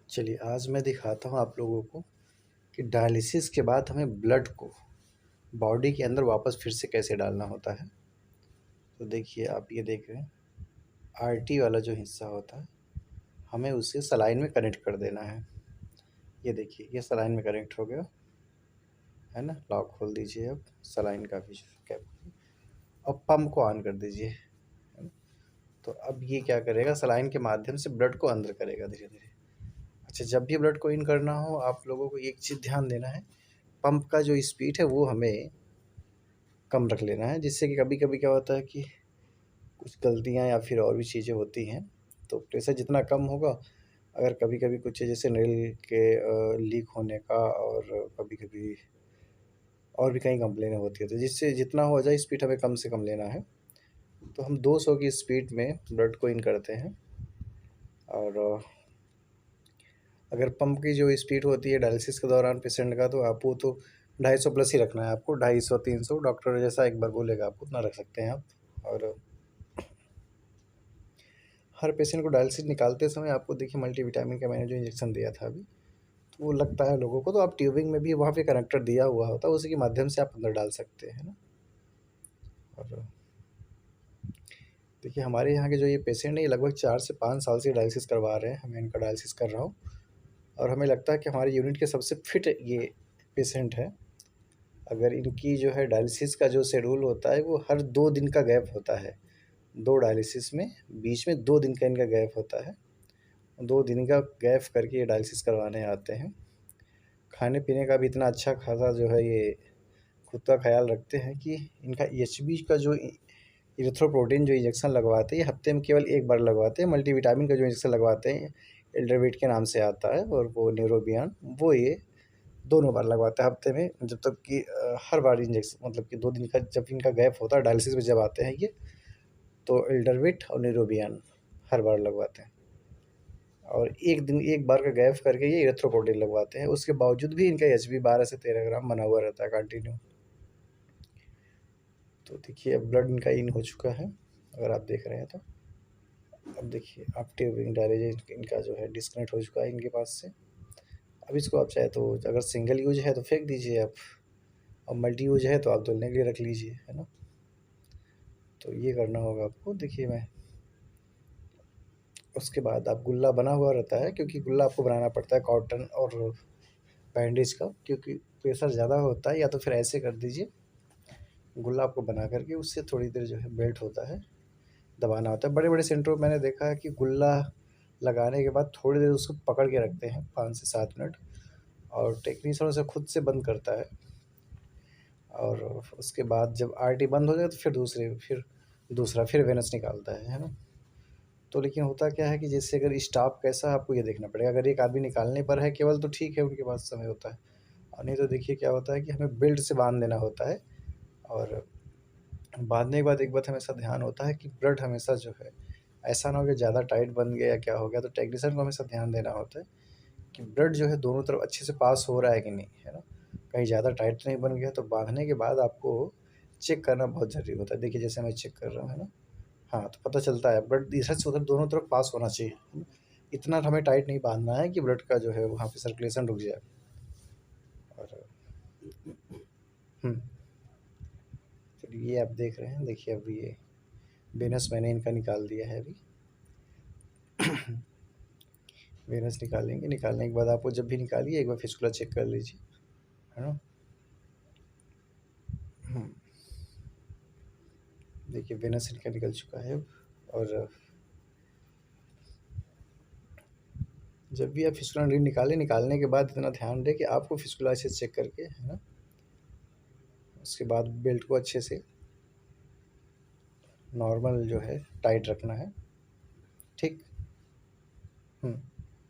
चलिए आज मैं दिखाता हूँ आप लोगों को कि डायलिसिस के बाद हमें ब्लड को बॉडी के अंदर वापस फिर से कैसे डालना होता है। तो देखिए आप ये देख रहे हैं आर्टरी वाला जो हिस्सा होता है हमें उसे सलाइन में कनेक्ट कर देना है। ये देखिए ये सलाइन में कनेक्ट हो गया है ना। लॉक खोल दीजिए अब सलाइन का भी कैप और पंप को ऑन कर दीजिए। तो अब ये क्या करेगा, सलाइन के माध्यम से ब्लड को अंदर करेगा धीरे धीरे। अच्छा, जब भी ब्लड को इन करना हो आप लोगों को एक चीज़ ध्यान देना है, पंप का जो स्पीड है वो हमें कम रख लेना है, जिससे कि कभी कभी क्या होता है कि कुछ गलतियाँ या फिर और भी चीज़ें होती हैं। तो प्रेशर जितना कम होगा, अगर कभी कभी कुछ जैसे नल के लीक होने का और कभी कभी और भी कई कंप्लेनें होती है, तो जिससे जितना हो जाए स्पीड हमें कम से कम लेना है। तो हम 200 की स्पीड में ब्लड को इन करते हैं। और अगर पंप की जो स्पीड होती है डायलिसिस के दौरान पेशेंट का, तो आपको तो 250 प्लस ही रखना है। आपको 250 300 डॉक्टर जैसा एक बार बोलेगा आप उतना रख सकते हैं आप। और हर पेशेंट को डायलिसिस निकालते समय आपको देखिए मल्टीविटामिन का मैंने जो इंजेक्शन दिया था अभी, तो वो लगता है लोगों को, तो आप ट्यूबिंग में भी वहाँ पे कनेक्टर दिया हुआ होता है, उसी के माध्यम से आप अंदर डाल सकते हैं ना। और देखिए हमारे यहाँ के जो ये पेशेंट है ये लगभग 4 से 5 साल से डायलिसिस करवा रहे हैं। मैं इनका डायलिसिस कर रहा हूँ और हमें लगता है कि हमारे यूनिट के सबसे फिट ये पेशेंट है। अगर इनकी जो है डायलिसिस का जो शेड्यूल होता है वो हर 2 दिन का गैप होता है। 2 डायलिसिस में बीच में 2 दिन का इनका गैप होता है। 2 दिन का गैप करके ये डायलिसिस करवाने आते हैं। खाने-पीने का भी इतना अच्छा खासा जो है ये खुद का ख़्याल रखते हैं कि इनका एचबी का जो इरिथ्रोपोइटिन जो इंजेक्शन लगवाते हैं, ये हफ्ते में केवल 1 बार लगवाते हैं। मल्टीविटामिन का जो इंजेक्शन लगवाते हैं, एल्ड्राविट के नाम से आता है, और वो न्यूरोबियन, वो ये दोनों बार लगवाते हैं हफ्ते में। जब तक कि हर बार इंजेक्शन मतलब कि 2 दिन का जब इनका गैप होता है डायलिसिस में जब आते हैं ये, तो एल्ड्राविट और न्यूरोबियन हर बार लगवाते हैं। और 1 दिन 1 बार का गैप करके ये इरिथ्रोपोइटिन लगवाते हैं। उसके बावजूद भी इनका एचबी 12 से 13 ग्राम बना हुआ रहता है कंटिन्यू। तो देखिए अब ब्लड इनका इन हो चुका है, अगर आप देख रहे हैं तो। अब देखिए अब ट्यूबिंग डायलिसिस इनका जो है डिस्कनेक्ट हो चुका है इनके पास से। अब इसको आप चाहे तो, अगर सिंगल यूज है तो फेंक दीजिए आप, और मल्टी यूज है तो आप धुलने के लिए रख लीजिए, है ना। तो ये करना होगा आपको। देखिए मैं उसके बाद आप गुल्ला बना हुआ रहता है, क्योंकि गुल्ला आपको बनाना पड़ता है कॉटन और बैंडेज का, क्योंकि प्रेशर ज़्यादा होता है। या तो फिर ऐसे कर दीजिए, गुल्ला आपको बना करके उससे थोड़ी देर जो है बेल्ट होता है दबाना होता है। बड़े बड़े सेंटरों में मैंने देखा है कि गुल्ला लगाने के बाद थोड़ी देर उसको पकड़ के रखते हैं 5 से 7 मिनट, और टेक्नीशियन उसे खुद से बंद करता है। और उसके बाद जब आरटी बंद हो जाए तो फिर दूसरा फिर वेनस निकालता है ना। तो लेकिन होता क्या है कि जैसे अगर स्टाफ कैसा है आपको ये देखना पड़ेगा। अगर एक आदमी निकालने पर है केवल तो ठीक है, उनके पास समय होता है। और नहीं तो देखिए क्या होता है कि हमें बेल्ट से बांध देना होता है। और बांधने के बाद एक बात हमेशा ध्यान होता है कि ब्लड हमेशा जो है ऐसा ना हो कि ज़्यादा टाइट बन गया या क्या हो गया। तो टेक्नीशियन को हमेशा ध्यान देना होता है कि ब्लड जो है दोनों तरफ अच्छे से पास हो रहा है कि नहीं, है ना। कहीं ज़्यादा टाइट तो नहीं बन गया। तो बांधने के बाद आपको चेक करना बहुत ज़रूरी होता है। देखिए जैसे मैं चेक कर रहा हूँ, है ना। हाँ, तो पता चलता है ब्लड इधर से उधर दोनों तरफ पास होना चाहिए, है ना। इतना हमें टाइट नहीं बांधना है कि ब्लड का जो है वहाँ पे सर्कुलेशन रुक जाए। और चलिए ये आप देख रहे हैं, देखिए अभी ये वेनस मैंने इनका निकाल दिया है अभी। वेनस निकालेंगे, निकालने के बाद आपको जब भी निकालिए एक बार फिस्कुला चेक कर लीजिए, है ना। देखिए वेनस इनका निकल चुका है अब। और जब भी आप फिस्कुला रीड निकालने के बाद इतना ध्यान दें कि आपको फिस्कुला अच्छे से चेक करके, है ना, उसके बाद बेल्ट को अच्छे से नॉर्मल जो है टाइट रखना है, ठीक।